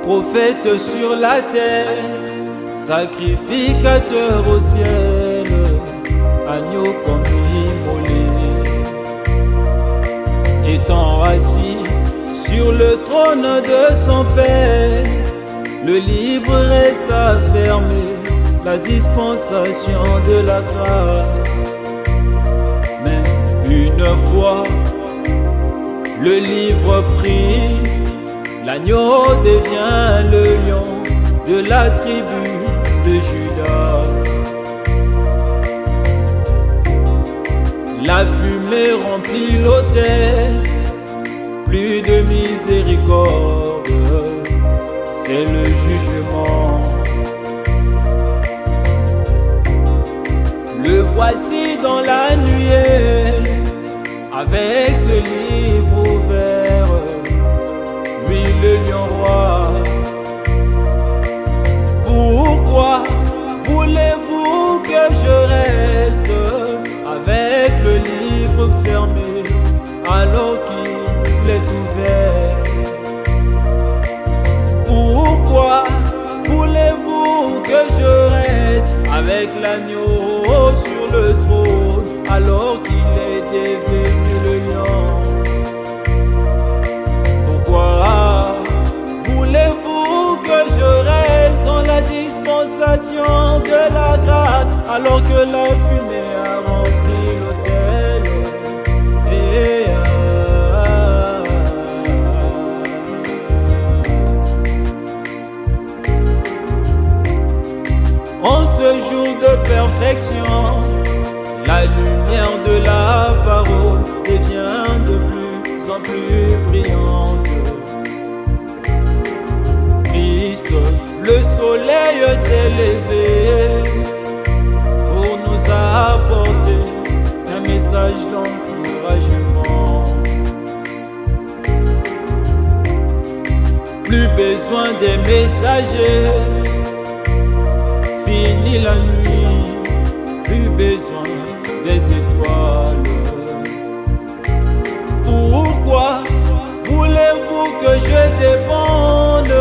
prophète sur la terre, sacrificateur au ciel, agneau comme immolé. Étant assis sur le trône de son Père, le livre resta fermé, la dispensation de la grâce. Mais une fois le livre pris, l'agneau devient le lion de la tribu de Judas. La fumée remplit l'autel, plus de miséricorde, c'est le jugement. Le voici dans la nuée, avec ce livre ouvert, lui le lion roi. Pourquoi voulez-vous que je reste avec le livre fermé alors qu'il est ouvert? Pourquoi voulez-vous que je reste avec l'agneau sur le trône alors qu'il est devenu le lion? Pourquoi voulez-vous que je reste dans la dispensation de la grâce alors que la fumée a rempli l'autel? En ce jour de perfection, la lumière de la parole devient de plus en plus brillante. Christ, le soleil s'est levé pour nous apporter un message d'encouragement. Plus besoin des messagers, fini la nuit, plus besoin des étoiles. Pourquoi voulez-vous que je dépende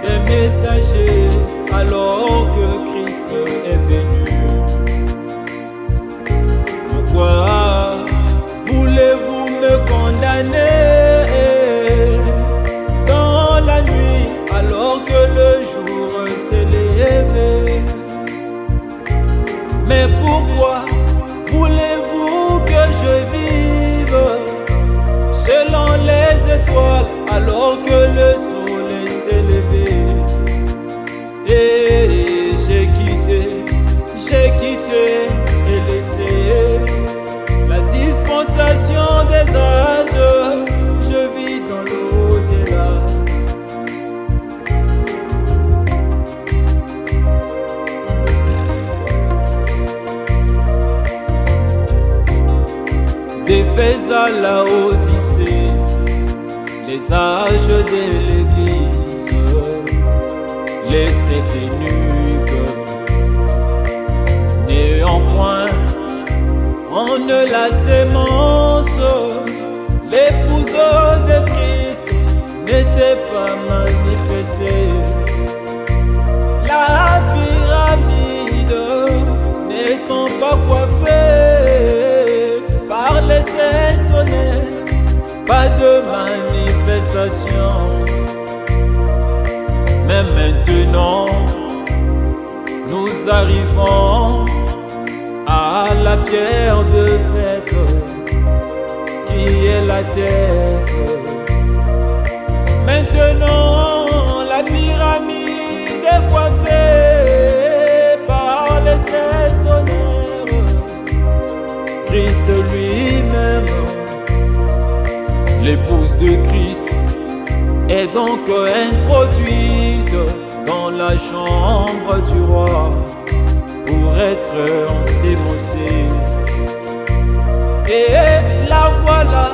des messagers alors que Christ est venu? Pourquoi voulez-vous me condamner dans la nuit alors que le jour s'est levé? Mais pourquoi voulez-vous que je vive selon les étoiles alors que le soleil s'est levé? Et j'ai quitté et laissé la dispensation des âges, je vis dans l'au-delà. D'Éphèse à la Odyssée, les âges de l'Église, les sept eunuques. Néanmoins, on ne la sémence, l'épouse de Christ n'était pas manifestée. La pyramide n'étant pas coiffée par les sept tonnerres, pas de manifestation. Mais maintenant, nous arrivons à la pierre de fête qui est la tête. Maintenant, la pyramide est coiffée par les sept tonnerres. Christ lui-même, l'épouse de Christ, est donc introduite dans la chambre du roi pour être ensémencée. Et la voilà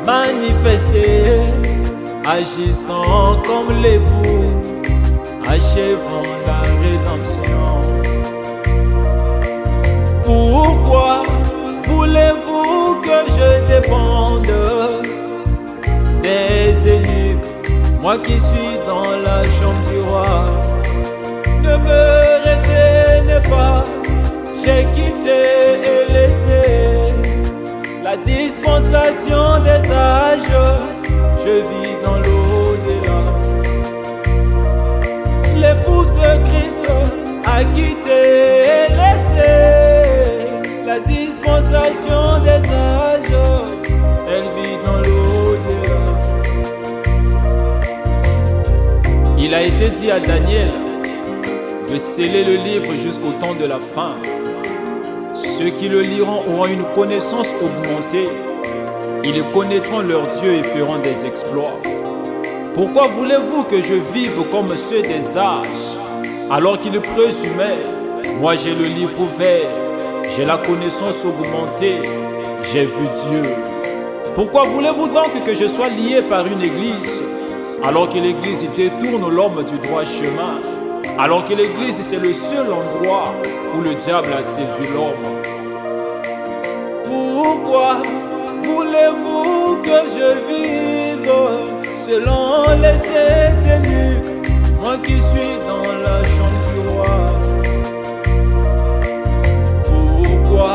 manifestée, agissant comme l'époux, achevant la rédemption. Pourquoi voulez-vous que je dépende des eunuques moi qui suis dans la chambre du roi. Ne me retenez pas, j'ai quitté et laissé la dispensation des âges, je vis dans l'au-delà. L'épouse de Christ a quitté et laissé la dispensation des âges, elle vit dans l'au-delà. Il a été dit à Daniel de sceller le livre jusqu'au temps de la fin. Ceux qui le liront auront une connaissance augmentée. Ils connaîtront leur Dieu et feront des exploits. Pourquoi voulez-vous que je vive comme ceux des âges, alors qu'ils présumaient? Moi j'ai le livre ouvert, j'ai la connaissance augmentée, j'ai vu Dieu. Pourquoi voulez-vous donc que je sois lié par une église, alors que l'église détourne l'homme du droit chemin, alors que l'église c'est le seul endroit où le diable a séduit l'homme? Pourquoi voulez-vous que je vive selon les eunuques, moi qui suis dans la chambre du roi? Pourquoi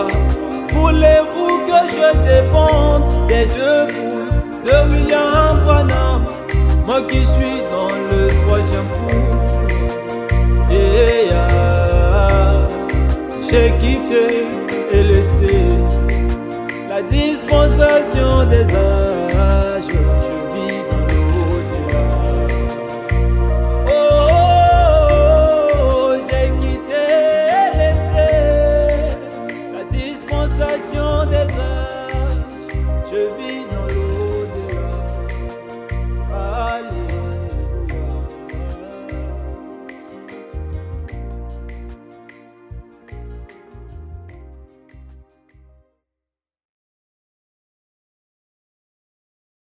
voulez-vous que je dépende des deux boules de William Branham, moi qui suis dans le troisième poule? Et j'ai quitté et laissé la dispensation des âges, je vis dans l'au-delà. Oh, j'ai quitté et laissé la dispensation des âges, je vis dans